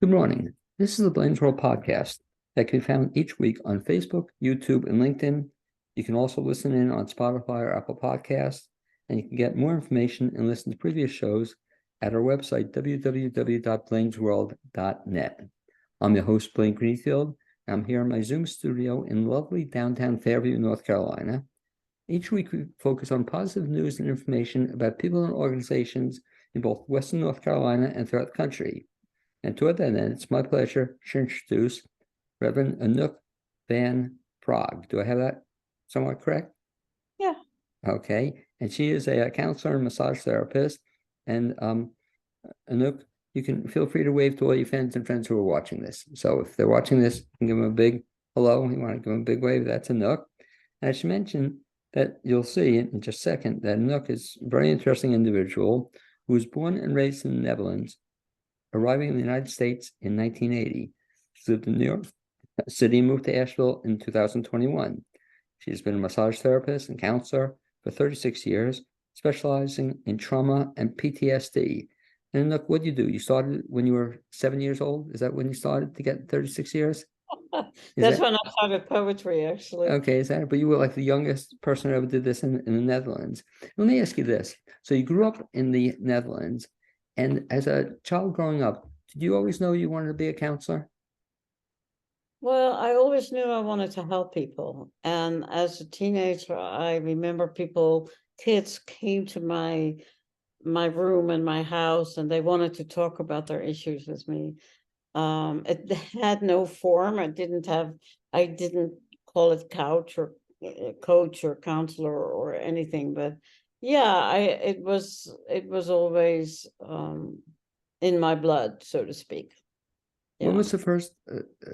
Good morning. This is the Blaine's World podcast that can be found each week on Facebook, YouTube, and LinkedIn. You can also listen in on Spotify or Apple Podcasts, and you can get more information and listen to previous shows at our website, www.blainesworld.net. I'm your host, Blaine Greenfield. I'm here in my Zoom studio in lovely downtown Fairview, North Carolina. Each week, we focus on positive news and information about people and organizations in both Western North Carolina and throughout the country. And toward that end, it's my pleasure to introduce Reverend Anoek van Praag. Do I have that somewhat correct? Yeah. Okay. And she is a counselor and massage therapist. And Anoek, you can feel free to wave to all your fans and friends who are watching this. So if they're watching this, you can give them a big hello. You want to give them a big wave, that's Anoek. And I should mention that you'll see in just a second that Anoek is a very interesting individual who was born and raised in the Netherlands, arriving in the United States in 1980. She lived in New York City and moved to Asheville in 2021. She has been a massage therapist and counselor for 36 years, specializing in trauma and PTSD. And look, what do? You started when you were 7 years old? Is that when you started to get 36 years? That's when I started poetry, actually. Okay, is that? But you were like the youngest person who ever did this in the Netherlands. Let me ask you this. So you grew up in the Netherlands, and as a child growing up, did you always know you wanted to be a counselor? Well, I always knew I wanted to help people. And as a teenager, I remember kids came to my room in my house and they wanted to talk about their issues with me. It had no form. I didn't call it couch or coach or counselor or anything, but yeah, it was always in my blood, so to speak. When Yeah. was the first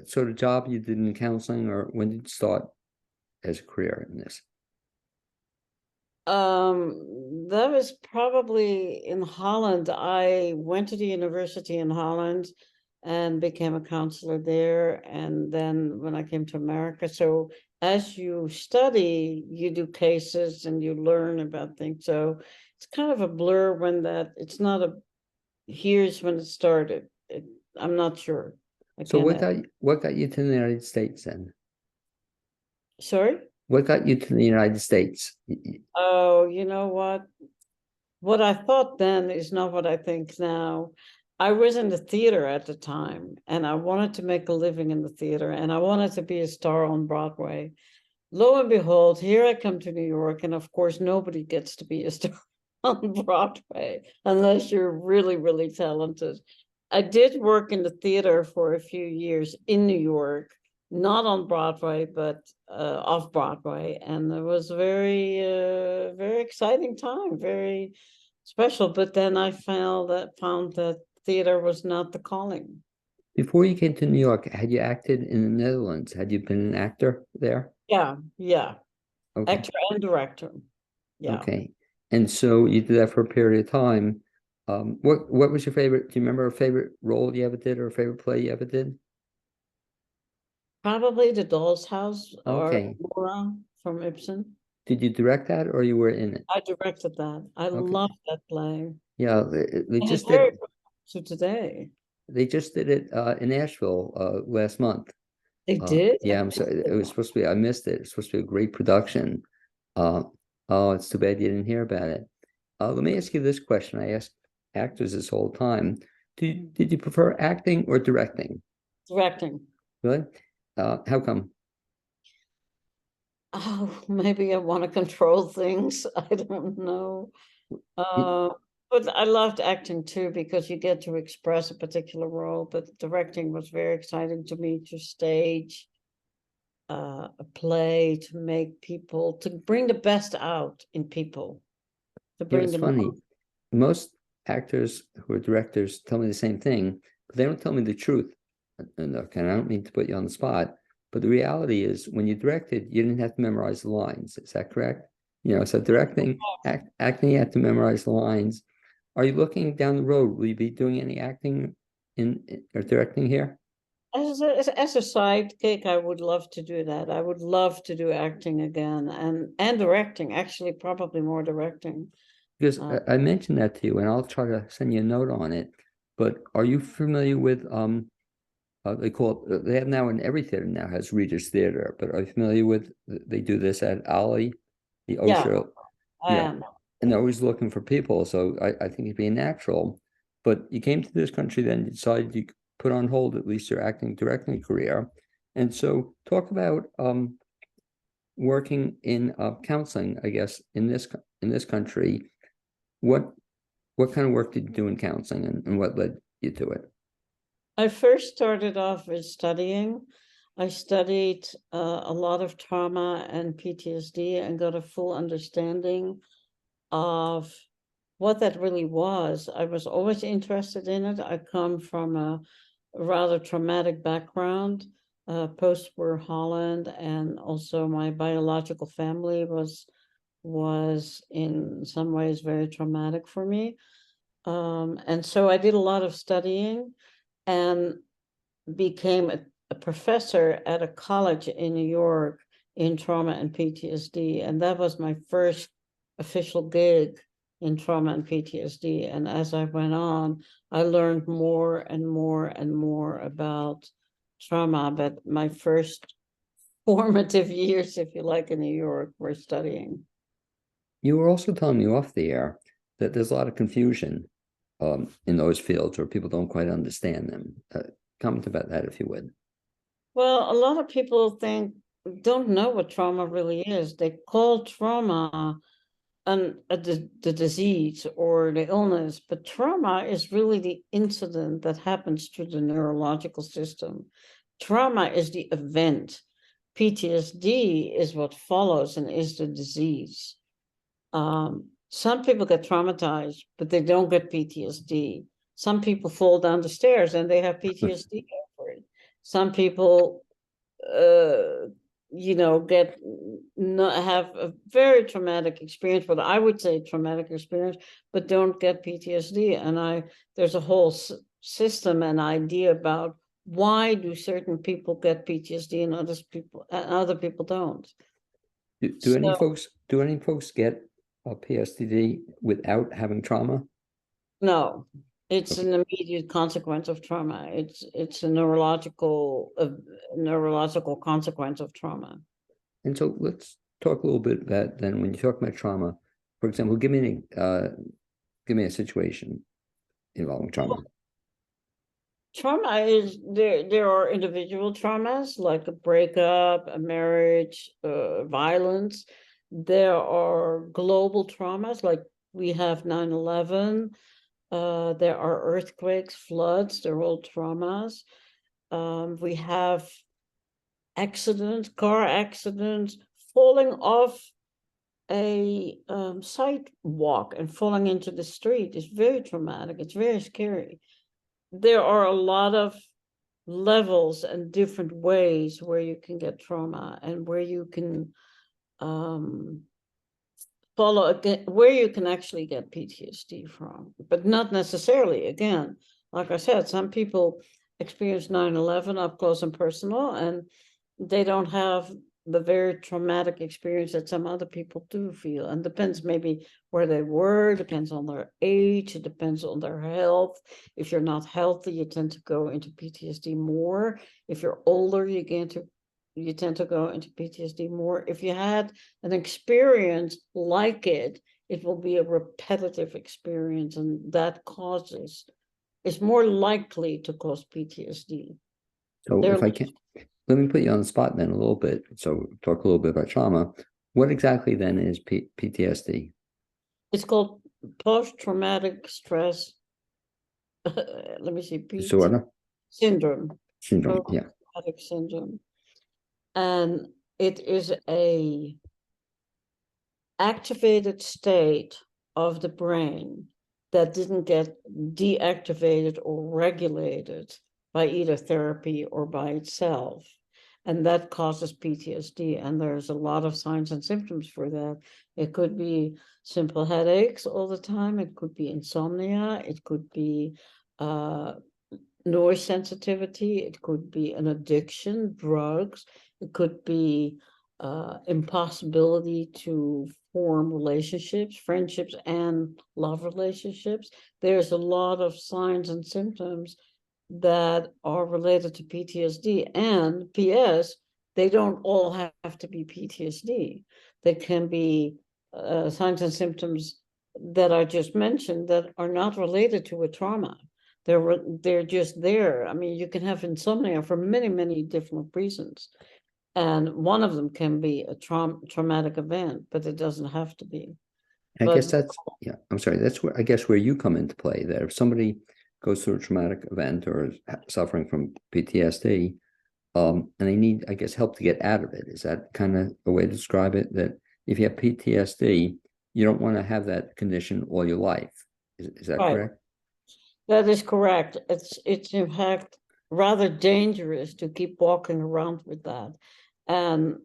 sort of job you did in counseling, or when did you start as a career in this? That was probably in Holland. I went to the university in Holland and became a counselor there. And then when I came to America, so as you study, you do cases and you learn about things. So it's kind of a blur it's not here's when it started. I'm not sure. I So can't. what got you to the United States then? Sorry? What got you to the United States? Oh, you know what? What I thought then is not what I think now. I was in the theater at the time and I wanted to make a living in the theater and I wanted to be a star on Broadway. Lo and behold, here I come to New York, and of course, nobody gets to be a star on Broadway unless you're really, really talented. I did work in the theater for a few years in New York, not on Broadway, but off Broadway, and it was very exciting time, very special. But then I found that theater was not the calling. Before you came to New York, had you acted in the Netherlands? Had you been an actor there? Yeah, Okay. actor and director. Yeah. Okay. And so you did that for a period of time. What was your favorite? Do you remember a favorite role you ever did or a favorite play you ever did? Probably The Doll's House or Okay. Laura from Ibsen. Did you direct that or you were in it? I directed that. I Okay. love that play. Yeah, And it's very to today. they just did it in Nashville last month. They did? Yeah, I'm sorry. It was supposed to be, I missed it. It's supposed to be a great production. Uh, oh, it's too bad you didn't hear about it. Let me ask you this question. I ask actors this whole time. Did you prefer acting or directing? Directing. Really? How come? Oh, maybe I want to control things. I don't know. You- Uh, but I loved acting too because you get to express a particular role. But directing was very exciting to me to stage a play, to make people, to bring the best out in people, to You know, bring it's them. funny. Most actors who are directors tell me the same thing, but they don't tell me the truth. And I don't mean to put you on the spot, but the reality is when you directed, you didn't have to memorize the lines. Is that correct? You know, so acting, you have to memorize the lines. Are you looking down the road? Will you be doing any acting or directing here? As a sidekick, I would love to do that. I would love to do acting again and directing, actually, probably more directing. Because Uh, I mentioned that to you, and I'll try to send you a note on it. But are you familiar with They call it, they have now in every theater now has Reader's Theater, but are you familiar with, they do this at Ali, the Yeah, Osher? I Yeah. am. And they're always looking for people. So I think it'd be natural. But you came to this country, then you decided you put on hold at least your acting directing career. And so talk about working in counseling, I guess, in this country. What what kind of work did you do in counseling, and what led you to it? I first started off with studying. I studied a lot of trauma and PTSD and got a full understanding of what that really was. I was always interested in it. I come from a rather traumatic background, post-war Holland, and also my biological family was in some ways very traumatic for me. And so I did a lot of studying and became a professor at a college in New York in trauma and PTSD. And that was my first official gig in trauma and PTSD. And as I went on, I learned more and more and more about trauma. But my first formative years, if you like, in New York were studying. You were also telling me off the air that there's a lot of confusion in those fields, or people don't quite understand them. Comment about that if you would. Well, a lot of people don't know what trauma really is. They call trauma the disease or the illness, but trauma is really the incident that happens to the neurological system. Trauma is the event. PTSD is what follows and is the disease. Some people get traumatized, but they don't get PTSD. Some people fall down the stairs and they have PTSD over it. Some people get not have a very traumatic experience, but I would say traumatic experience, but don't get PTSD. And there's a whole system and idea about why do certain people get PTSD and other people don't. Do any folks get a PSTD without having trauma? No, it's Okay. an immediate consequence of trauma. It's a neurological consequence of trauma. And so let's talk a little bit about then when you talk about trauma, for example, give me a situation involving trauma. Trauma is there are individual traumas like a breakup, a marriage, violence. There are global traumas like we have 9/11. There are earthquakes, floods, they're all traumas. We have accidents, car accidents, falling off a sidewalk and falling into the street is very traumatic. It's very scary. There are a lot of levels and different ways where you can get trauma and where you can follow again, where you can actually get PTSD from, but not necessarily. Again, like I said, some people experience 9/11 up close and personal, and they don't have the very traumatic experience that some other people do feel. And depends maybe where they were, depends on their age, it depends on their health. If you're not healthy, you tend to go into PTSD more. If you're older, you tend to go into PTSD more. If you had an experience like it, it will be a repetitive experience, and that is more likely to cause PTSD. So There, if I can, let me put you on the spot then a little bit. So talk a little bit about trauma. What exactly then is PTSD? it's called post-traumatic stress. Let me see, PT Disorder? syndrome, Syndrome. Yeah. post-traumatic syndrome, and it is a activated state of the brain that didn't get deactivated or regulated by either therapy or by itself. And that causes PTSD. And there's a lot of signs and symptoms for that. It could be simple headaches all the time. It could be insomnia. It could be noise sensitivity. It could be an addiction, drugs. It could be impossibility to form relationships, friendships, and love relationships. There's a lot of signs and symptoms that are related to PTSD, and PS, they don't all have to be PTSD. They can be signs and symptoms that I just mentioned that are not related to a trauma. They're just there. I mean, you can have insomnia for many, many different reasons. And one of them can be a traumatic event, but it doesn't have to be. I But guess that's, yeah, I'm sorry, that's where, I guess where you come into play, that if somebody goes through a traumatic event or is suffering from PTSD, and they need, I guess, help to get out of it. Is that kind of a way to describe it? That if you have PTSD, you don't want to have that condition all your life. Is that right, correct? that is correct. It's in fact rather dangerous to keep walking around with that. And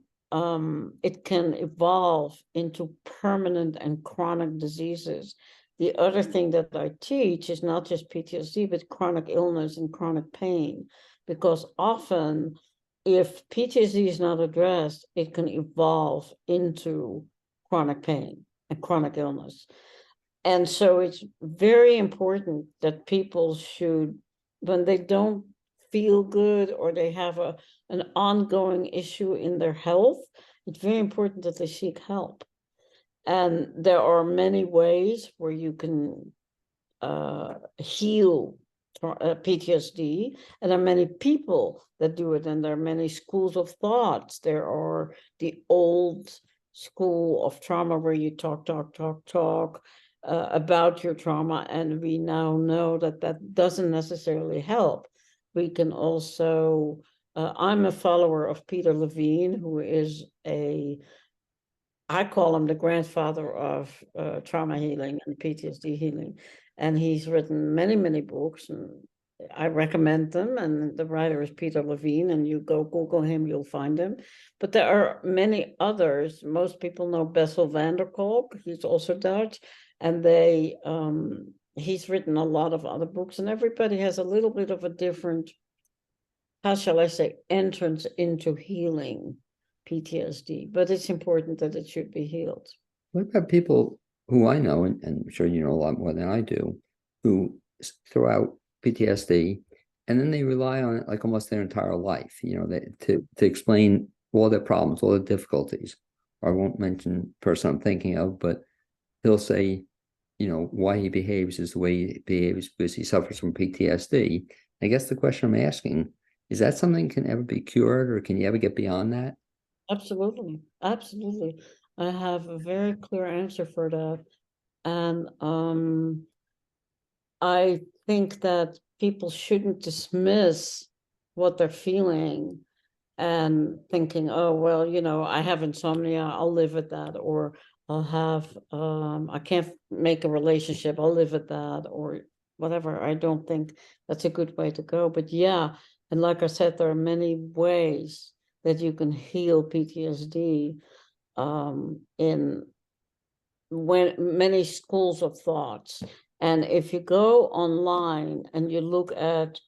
it can evolve into permanent and chronic diseases. The other thing that I teach is not just PTSD, but chronic illness and chronic pain, because often if PTSD is not addressed, it can evolve into chronic pain and chronic illness. And so it's very important that people should, when they don't feel good or they have an ongoing issue in their health, it's very important that they seek help. And there are many ways where you can heal PTSD, and there are many people that do it, and there are many schools of thoughts. There are the old school of trauma where you talk about your trauma, and we now know that that doesn't necessarily help. We can also, I'm a follower of Peter Levine, who is I call him the grandfather of trauma healing and PTSD healing. And he's written many, many books, and I recommend them. And the writer is Peter Levine, and you go Google him, you'll find him. But there are many others. Most people know Bessel van der Kolk. He's also Dutch. And he's written a lot of other books, and everybody has a little bit of a different, how shall I say, entrance into healing PTSD, but it's important that it should be healed. What about people who I know, and I'm sure you know a lot more than I do, who throw out PTSD and then they rely on it like almost their entire life, to explain all their problems, all the difficulties. I won't mention the person I'm thinking of, but he'll say, why he behaves is the way he behaves because he suffers from PTSD. I guess the question I'm asking, is that something can ever be cured, or can you ever get beyond that? Absolutely. Absolutely. I have a very clear answer for that. And I think that people shouldn't dismiss what they're feeling and thinking, oh, well, I have insomnia, I'll live with that, or I'll have, I can't make a relationship, I'll live with that, or whatever. I don't think that's a good way to go. But yeah, and like I said, there are many ways that you can heal PTSD in many schools of thoughts. And if you go online and you look at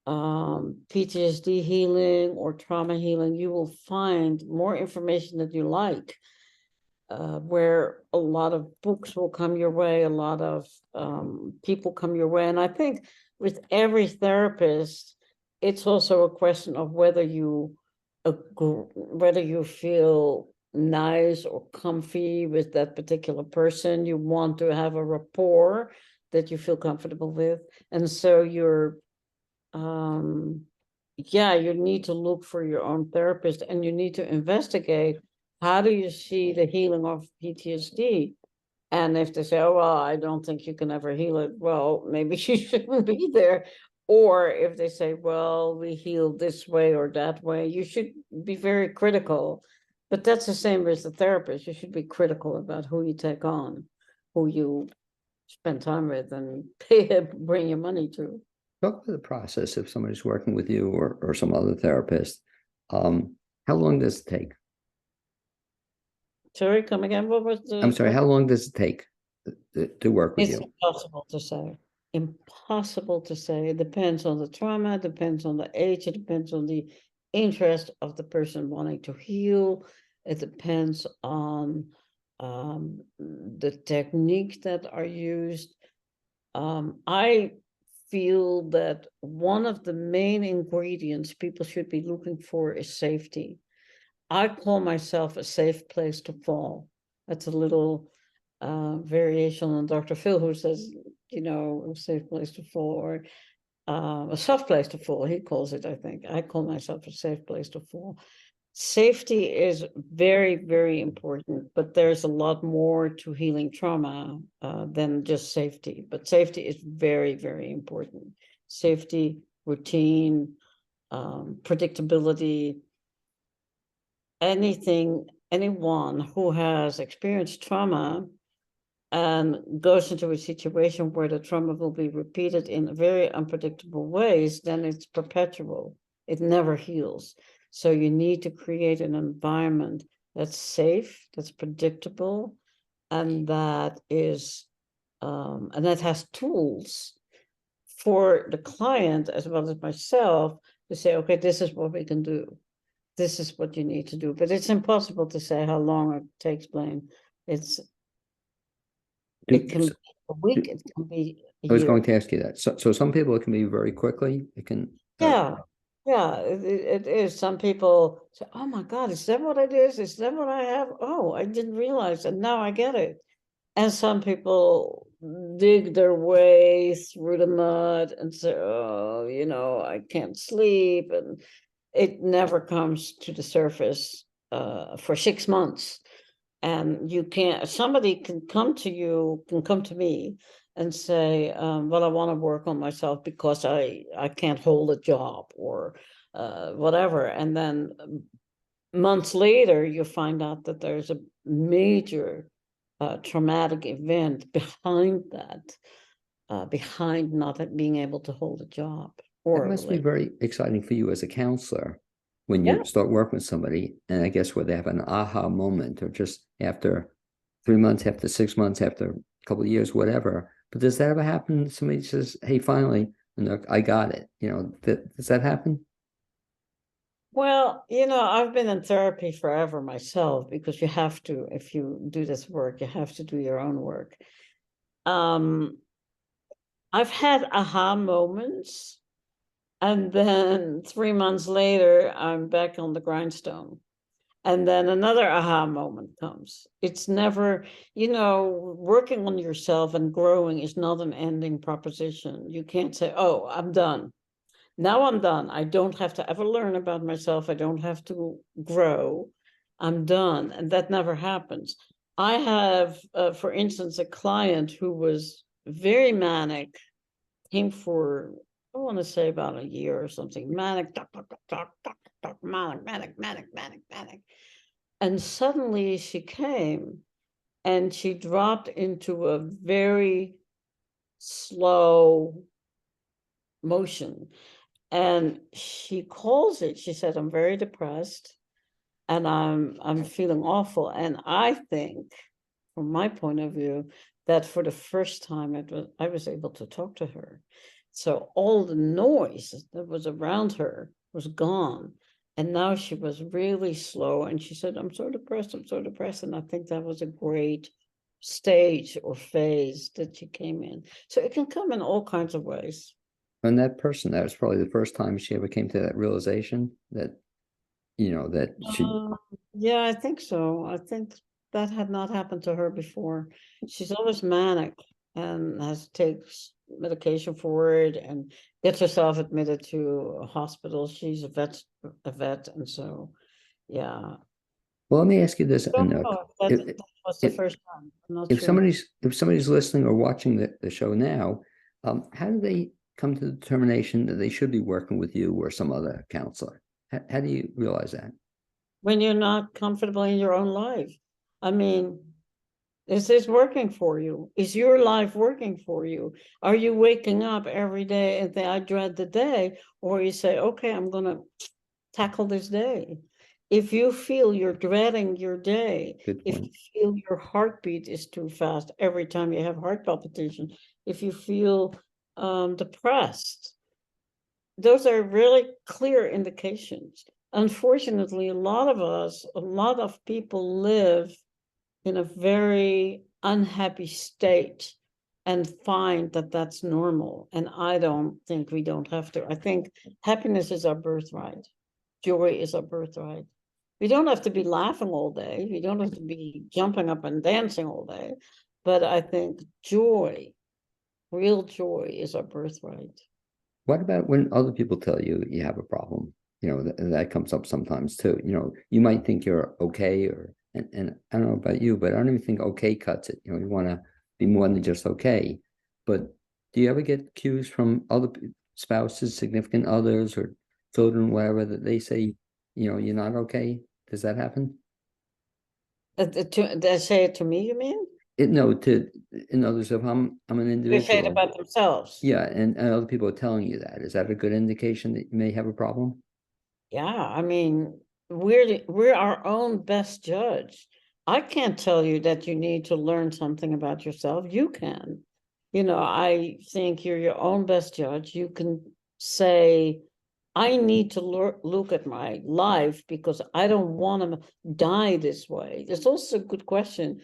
PTSD healing or trauma healing, you will find more information that you like, where a lot of books will come your way, a lot of people come your way. And I think with every therapist, it's also a question of whether you feel nice or comfy with that particular person. You want to have a rapport that you feel comfortable with. And so you need to look for your own therapist, and you need to investigate, how do you see the healing of PTSD? And if they say, oh, well, I don't think you can ever heal it, well, maybe you shouldn't be there. Or if they say, well, we heal this way or that way, you should be very critical. But that's the same as the therapist. You should be critical about who you take on, who you spend time with and bring your money to. Talk about the process if somebody's working with you or some other therapist. How long does it take? Sorry, come again. What was I'm sorry, how long does it take to work with It's you? impossible to say. Impossible to say. It depends on the trauma, it depends on the age, it depends on the interest of the person wanting to heal. It depends on the techniques that are used. I feel that one of the main ingredients people should be looking for is safety. I call myself a safe place to fall. That's a little variation on Dr. Phil, who says, you know, a safe place to fall, or a soft place to fall, he calls it, I think. I call myself a safe place to fall. Safety is very, very important, but there's a lot more to healing trauma than just safety. But safety is very, very important. Safety, routine, predictability. Anyone who has experienced trauma and goes into a situation where the trauma will be repeated in very unpredictable ways, then it's perpetual. It never heals. So you need to create an environment that's safe, that's predictable, and that is, and that has tools for the client as well as myself to say, okay, this is what we can do. This is what you need to do. But it's impossible to say how long it takes, Blaine. It can be a week, it can be a I was year. going to ask you that. So some people, it can be very quickly. It can. Yeah, it is. Some people say, oh my God, is that what it is? Is that what I have? Oh, I didn't realize, and now I get it. And some people dig their way through the mud and say, oh, you know, I can't sleep. And it never comes to the surface for 6 months. And you can't, somebody can come to you, can come to me and say, well, I want to work on myself because I can't hold a job or whatever. And then months later, you find out that there's a major traumatic event behind that, behind not being able to hold a job or That a must be relationship. very exciting for you as a counselor when you Yeah. start working with somebody, and I guess where they have an aha moment, or just after 3 months, after 6 months, after a couple of years, whatever. But does that ever happen? Somebody says, "Hey, finally, look, I got it." You know, does that happen? Well, you know, I've been in therapy forever myself because you have to, if you do this work, you have to do your own work. I've had aha moments, and then 3 months later, I'm back on the grindstone. And then another aha moment comes. It's never, you know, working on yourself and growing is not an ending proposition. You can't say, oh, I'm done. Now I'm done. I don't have to ever learn about myself. I don't have to grow. I'm done. And that never happens. I have, for instance, a client who was very manic, came for, I want to say about a year or something, manic, manic, manic, manic, manic, manic. And suddenly she came and she dropped into a very slow motion. And she calls it, she said, I'm very depressed and I'm feeling awful. And I think, from my point of view, that for the first time I was able to talk to her. So all the noise that was around her was gone. And now she was really slow. And she said, I'm so depressed, I'm so depressed. And I think that was a great stage or phase that she came in. So it can come in all kinds of ways. And that person, that was probably the first time she ever came to that realization that, you know, that she. Yeah, I think so. I think that had not happened to her before. She's always manic and has takes medication for it and gets herself admitted to a hospital. She's a vet, and so yeah. Well, let me ask you this, I don't Anook. know if If, that was the if, first time. I'm not if sure. somebody's listening or watching the show now, how do they come to the determination that they should be working with you or some other counselor? How do you realize that? When you're not comfortable in your own life. I mean, is this working for you? Is your life working for you? Are you waking up every day and say, I dread the day? Or you say, okay, I'm going to tackle this day. If you feel you're dreading your day, Good if point. you feel your heartbeat is too fast every time you have heart palpitation, if you feel depressed, those are really clear indications. Unfortunately, a lot of people live in a very unhappy state and find that that's normal. And I don't think we don't have to. I think happiness is our birthright. Joy is our birthright. We don't have to be laughing all day. We don't have to be jumping up and dancing all day. But I think joy, real joy, is our birthright. What about when other people tell you you have a problem? You know, that comes up sometimes too. You know, you might think you're okay, or and I don't know about you, but I don't even think okay cuts it. You know, you want to be more than just okay. But do you ever get cues from other spouses, significant others, or children, whatever, that they say, you know, you're not okay? Does that happen? They say it to me, you mean? No, to in others, if I'm an They say it individual, about themselves. yeah, and other people are telling you that. Is that a good indication that you may have a problem? Yeah, I mean, we're our own best judge. I can't tell you that you need to learn something about yourself. You can. I think you're your own best judge. You can say, I need to look at my life because I don't want to die this way. It's also a good question.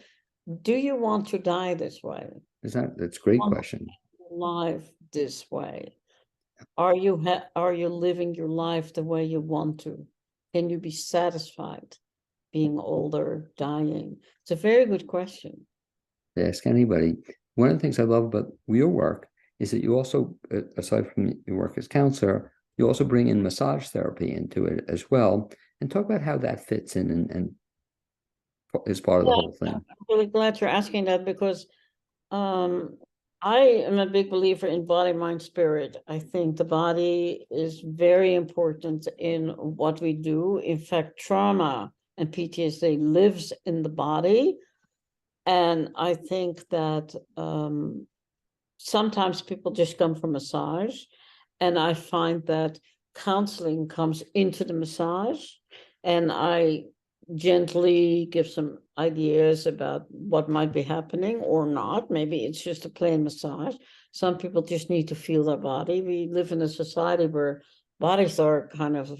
Do you want to die this way? That's a great question. Life this way? Are you living your life the way you want to? Can you be satisfied being older, dying? It's a very good question. Ask anybody. One of the things I love about your work is that you also, aside from your work as counselor, you also bring in massage therapy into it as well, and talk about how that fits in and is part of the whole Yeah, thing. I'm really glad you're asking that because um, I am a big believer in body, mind, spirit. I think the body is very important in what we do. In fact, trauma and PTSD lives in the body. And I think that sometimes people just come for massage. And I find that counseling comes into the massage. And I gently give some ideas about what might be happening or not. Maybe it's just a plain massage. Some people just need to feel their body. We live in a society where bodies are kind of,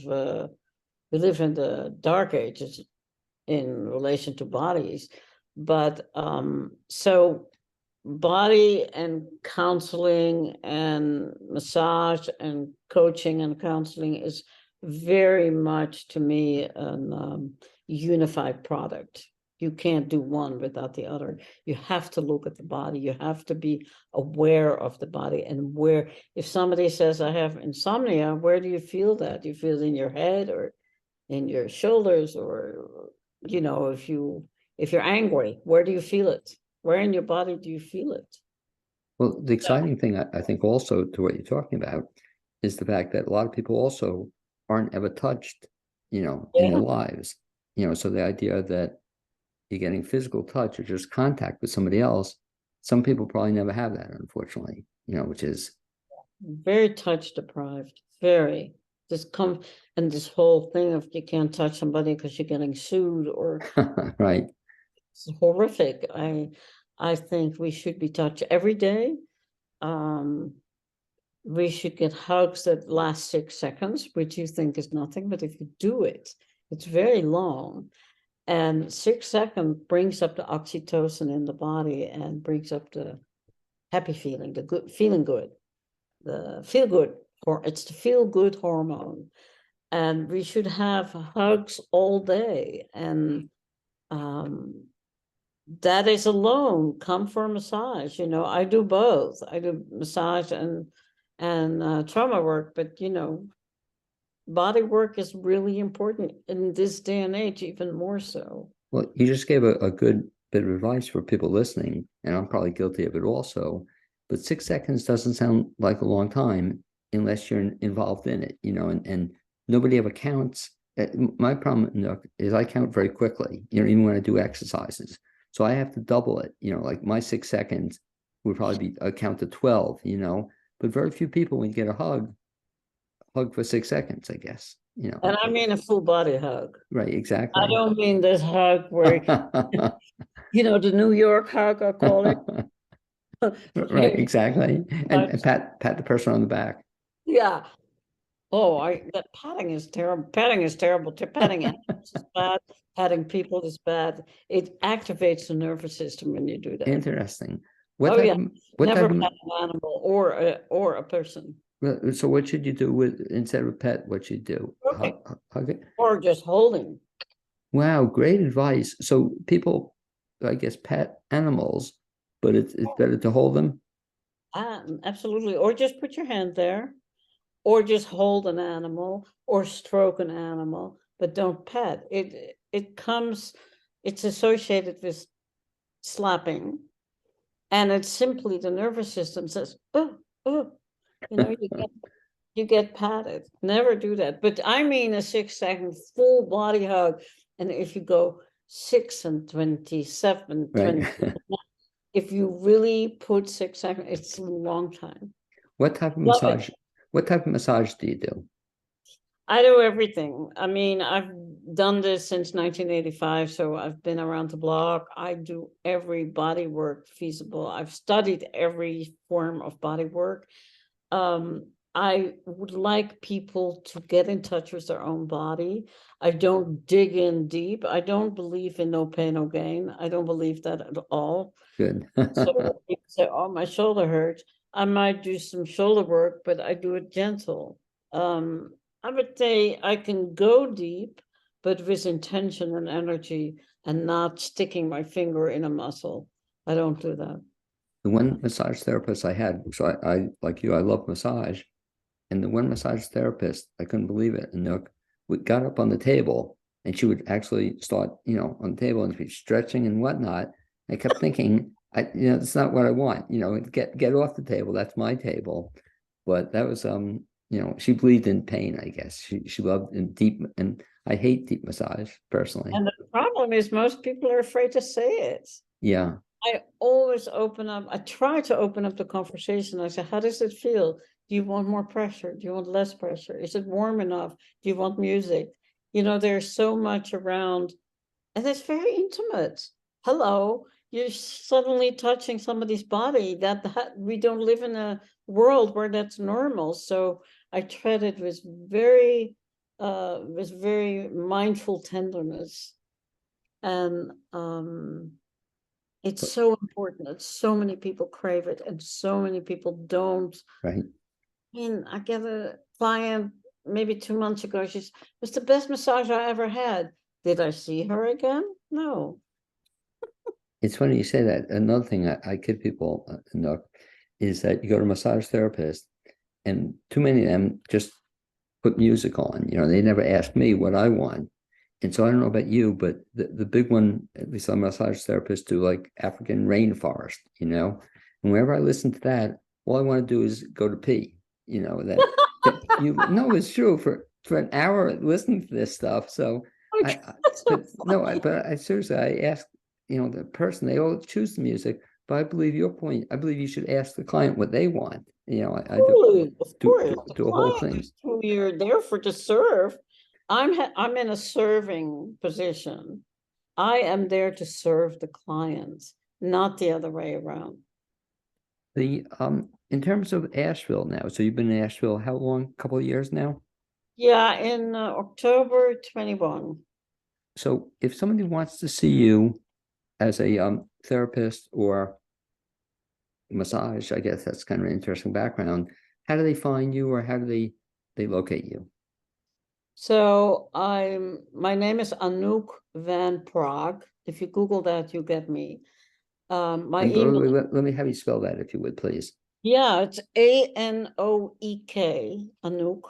we live in the dark ages in relation to bodies. But so body and counseling and massage and coaching and counseling is very much to me an unified product. You can't do one without the other. You have to look at the body. You have to be aware of the body. And where, if somebody says, I have insomnia, where do you feel that? Do you feel it in your head or in your shoulders? Or, if you're angry, where do you feel it? Where in your body do you feel it? Well, the exciting thing I think also to what you're talking about is the fact that a lot of people also aren't ever touched, you know, in their Yeah, lives. You know, so the idea that you're getting physical touch or just contact with somebody else, some people probably never have that, unfortunately, you know, which is very touch deprived, very. This come and this whole thing of you can't touch somebody because you're getting sued or right. it's horrific. I think we should be touched every day. We should get hugs that last 6 seconds, which you think is nothing, but if you do it, it's very long. And 6 seconds brings up the oxytocin in the body and brings up the happy feeling, the good feeling good, the feel good, or it's the feel good hormone. And we should have hugs all day. And that is alone. Come for a massage. I do both. I do massage and trauma work, but body work is really important in this day and age, even more so. Well, you just gave a good bit of advice for people listening, and I'm probably guilty of it also. But 6 seconds doesn't sound like a long time unless you're involved in it, you know, and nobody ever counts. My problem, Nook, is I count very quickly, you know, even when I do exercises. So I have to double it, you know, like my 6 seconds would probably be a count to 12, you know, but very few people, when you get a hug for 6 seconds, I guess, you know. And I mean a full body hug. Right, I exactly. don't mean this hug where, the New York hug, I call it. Right, exactly. And pat the person on the back. Yeah. Oh, that patting is terrible. Patting is terrible. Patting animals is bad. Patting people is bad. It activates the nervous system when you do that. Interesting. What Oh type yeah, of what never type pet of an animal or a person. so what should you do with instead of pet? What should you do? Okay. Hug it? Or just holding. Wow, great advice. So people, I guess, pet animals, but it's better to hold them. Absolutely. Or just put your hand there, or just hold an animal, or stroke an animal, but don't pet. It's associated with slapping, and it's simply the nervous system says, oh, oh, you get patted. Never do that. But I mean a 6 second full body hug. And if you go 6 and 27, Right. 20, if you really put 6 seconds, it's a long time. What type of Love it. massage? What type of massage do you do? I do everything. I mean, I've done this since 1985, so I've been around the block. I do every body work feasible. I've studied every form of body work. I would like people to get in touch with their own body. I don't dig in deep. I don't believe in no pain, no gain. I don't believe that at all. Good. So you say, oh, my shoulder hurts. I might do some shoulder work, but I do it gentle. I would say I can go deep, but with intention and energy and not sticking my finger in a muscle. I don't do that. The one massage therapist I had, so I like you, I love massage. And the one massage therapist, I couldn't believe it. Anook, we got up on the table and she would actually start, on the table and be stretching and whatnot. I kept thinking, that's not what I want. Get off the table. That's my table. But that was, she believed in pain. I guess she loved in deep, and I hate deep massage personally. And the problem is most people are afraid to say it. Yeah, I always open up, I try to open up the conversation. I say, how does it feel? Do you want more pressure? Do you want less pressure? Is it warm enough? Do you want music? There's so much around, and it's very intimate. Hello, you're suddenly touching somebody's body that we don't live in a world where that's normal. So I tread it with very mindful tenderness. And it's but, so important that so many people crave it and so many people don't. right. I mean, I get a client maybe 2 months ago. She's, it was the best massage I ever had. Did I see her again? No. It's funny you say that. Another thing I kid people, Anook, is that you go to a massage therapist, and too many of them just put music on. They never ask me what I want. And so I don't know about you, but the big one, at least some massage therapists do, like African rainforest, and whenever I listen to that, all I want to do is go to pee. That you know it's true for an hour listening to this stuff. So Okay, that's so but no, funny. but I seriously, I ask, the person, they all choose the music, but I believe your point. I believe you should ask the client what they want. I do Totally, of do course. do, The do a whole client thing. is who you're there for to serve. I'm in a serving position. I am there to serve the clients, not the other way around. The in terms of Asheville now, so you've been in Asheville how long? A couple of years now. Yeah, in October 21. So if somebody wants to see you as a therapist or massage, I guess that's kind of an interesting background. How do they find you, or how do they locate you? So my name is Anoek van Praag. If you Google that, you get me. My And by the email, way, let me have you spell that if you would, please. yeah, it's Anoek. Anoek.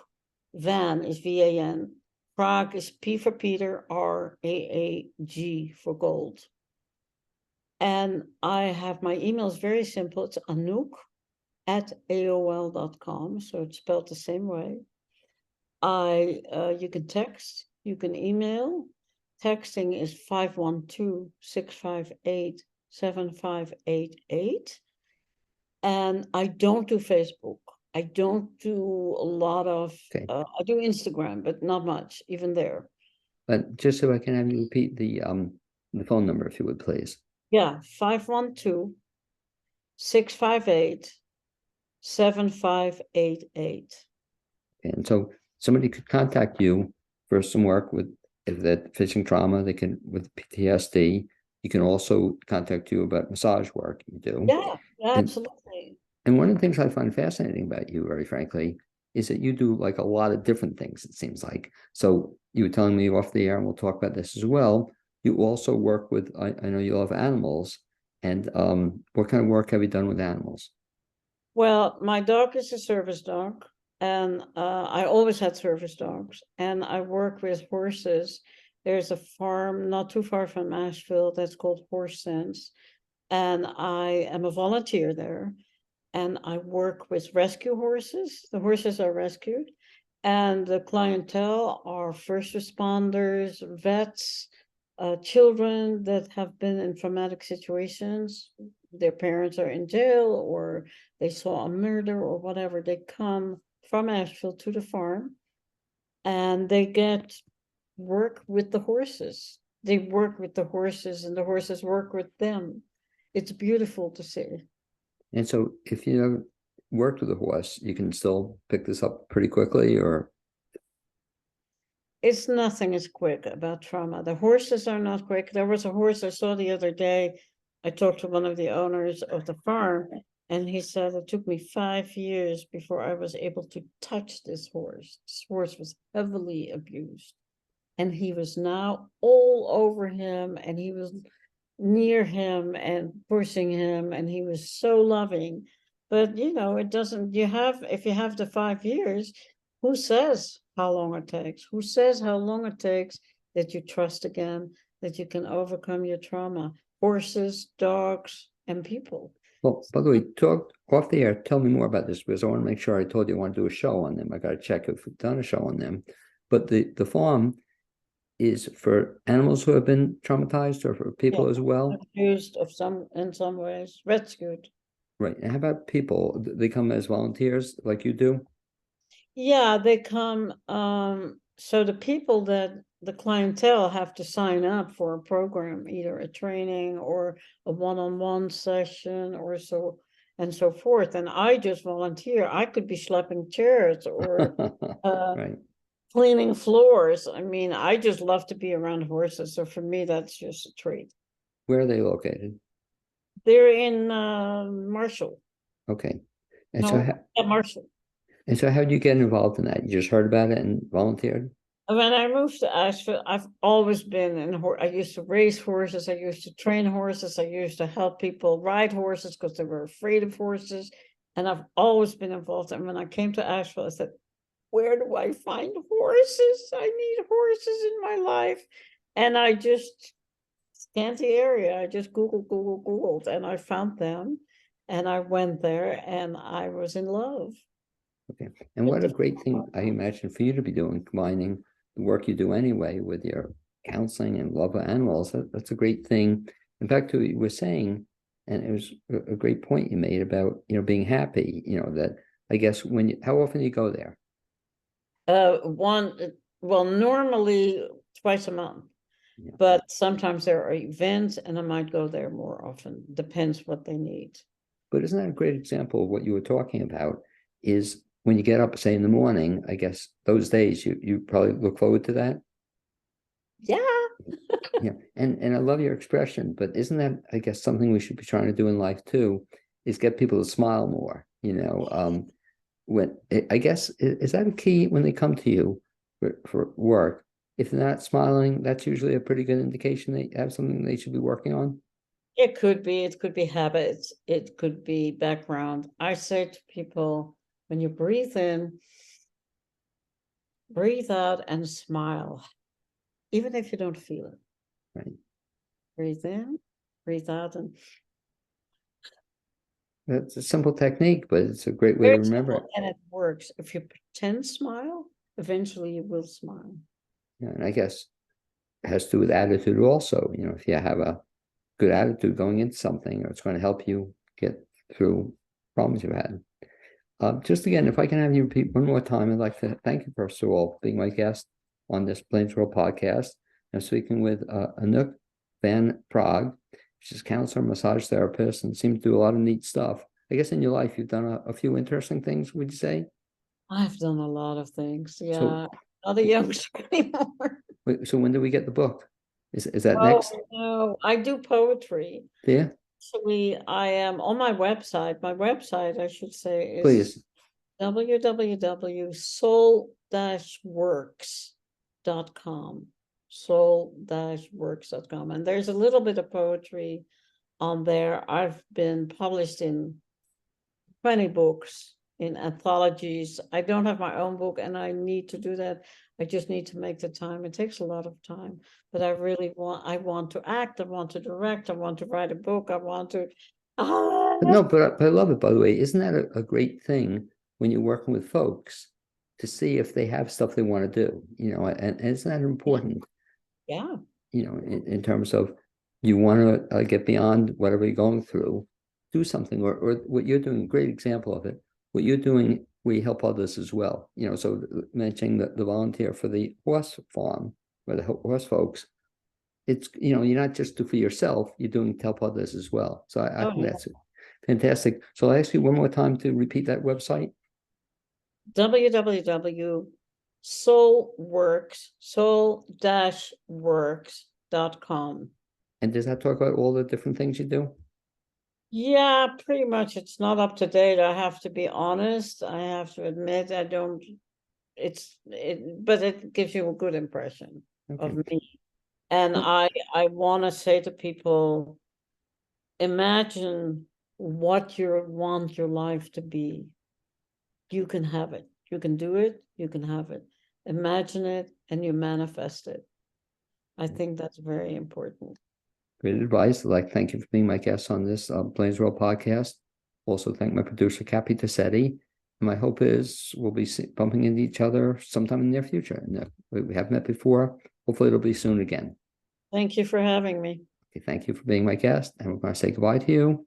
Van is VAN. Praag is P for Peter, RAAG for gold. And I have my email is very simple. It's anook@aol.com. So it's spelled the same way. You can text, you can email. Texting is 512-658-7588. And I don't do Facebook. I don't do a lot of, Okay, I do Instagram, but not much, even there. but just so I can have you repeat the phone number if you would, please. Yeah, 512-658-7588. And so somebody could contact you for some work with, if that fishing trauma, they can with PTSD, you can also contact you about massage work you do. Yeah, And absolutely. and one of the things I find fascinating about you, very frankly, is that you do like a lot of different things, it seems like. So you were telling me off the air, and we'll talk about this as well. You also work with, I know you love animals. And what kind of work have you done with animals? Well, my dog is a service dog, and I always had service dogs, and I work with horses. There's a farm not too far from Asheville that's called Horse Sense, and I am a volunteer there. And I work with rescue horses. The horses are rescued, and the clientele are first responders, vets, children that have been in traumatic situations. Their parents are in jail, or they saw a murder, or whatever. They come from Asheville to the farm, and they get work with the horses. They work with the horses, and the horses work with them. It's beautiful to see. And so if you have worked with a horse, you can still pick this up pretty quickly, or It's nothing is quick about trauma. The horses are not quick. There was a horse I saw the other day. I talked to one of the owners of the farm, and he said it took me 5 years before I was able to touch this horse. This horse was heavily abused, and he was now all over him, and he was near him and pushing him, and he was so loving. But it doesn't, if you have the 5 years, who says how long it takes? Who says how long it takes that you trust again, that you can overcome your trauma? Horses, dogs, and people. well, by the way, talk off the air. Tell me more about this, because I want to make sure I told you I want to do a show on them. I got to check if we've done a show on them. But the farm is for animals who have been traumatized, or for people Yeah, as well? abused in some ways, rescued. Right. And how about people? They come as volunteers like you do? Yeah, they come, so the people that the clientele have to sign up for a program, either a training or a one-on-one session or so and so forth. And I just volunteer. I could be schlepping chairs or Right. cleaning floors. I mean, I just love to be around horses. So for me, that's just a treat. Where are they located? They're in Marshall. Okay. And so, No, yeah, Marshall. how did you get involved in that? You just heard about it and volunteered? When I moved to Asheville, I've always been I used to race horses. I used to train horses. I used to help people ride horses because they were afraid of horses. And I've always been involved. And when I came to Asheville, I said, where do I find horses? I need horses in my life. And I just scanned the area. I just Googled, and I found them. And I went there, and I was in love Okay. And with what a the great thing I imagine for you to be doing, combining the work you do anyway with your counseling and love of animals. That's a great thing. In fact, you were saying, and it was a great point you made about, being happy, that I guess how often do you go there? one well, normally twice a month, Yeah. but sometimes there are events and I might go there more often. Depends what they need. But isn't that a great example of what you were talking about? Is when you get up, say in the morning, I guess those days you probably look forward to that. Yeah. Yeah. And I love your expression, but isn't that, I guess, something we should be trying to do in life too, is get people to smile more, when I guess, is that a key when they come to you for work? If they're not smiling, that's usually a pretty good indication they have something they should be working on. It could be habits, it could be background. I say to people, when you breathe in, breathe out and smile, even if you don't feel it. Right. Breathe in, breathe out, and That's a simple technique, but it's a great way to very remember it. simple, and it works. If you pretend smile, eventually you will smile. Yeah, and I guess it has to do with attitude also. If you have a good attitude going into something, or it's going to help you get through problems you've had. Just again, if I can have you repeat one more time, I'd like to thank you, first of all, for being my guest on this Blaine's World podcast. I'm speaking with Anoek van Praag. She's a counselor, massage therapist, and seems to do a lot of neat stuff. I guess in your life, you've done a few interesting things, would you say? I've done a lot of things. So, Yeah, not a youngster anymore. so when do we get the book? Is that Oh, next? no, I do poetry. There, Actually, I am on my website. My website, I should say, is please. www.soul-works.com. Soul-works.com. And there's a little bit of poetry on there. I've been published in 20 books, in anthologies. I don't have my own book, and I need to do that. I just need to make the time. It takes a lot of time, but I want to act, I want to direct, I want to write a book, I want to. But no, but I love it, by the way. Isn't that a great thing when you're working with folks to see if they have stuff they want to do, and isn't that important, Yeah. in terms of you want to get beyond whatever you're going through, do something, or what you're doing, great example of it. What you're doing, we help others as well, so mentioning the volunteer for the horse farm, or the horse folks, it's, you're not just do for yourself, you're doing to help others as well. So I Oh, think yeah. that's fantastic. So I'll ask you one more time to repeat that website. www.soul-works.com. And does that talk about all the different things you do? Yeah, pretty much. It's not up to date. I have to be honest. I have to admit, I don't, but it gives you a good impression of Okay. me. And Well, I want to say to people, imagine what you want your life to be. You can have it. You can do it. You can have it. Imagine it and you manifest it. I think that's very important. great advice. I'd like to thank you for being my guest on this Blaines World podcast. Also thank my producer, Cappy Tassetti. And my hope is we'll be bumping into each other sometime in the near future. And we haven't met before. Hopefully it'll be soon again. Thank you for having me. Okay, thank you for being my guest. And we're going to say goodbye to you.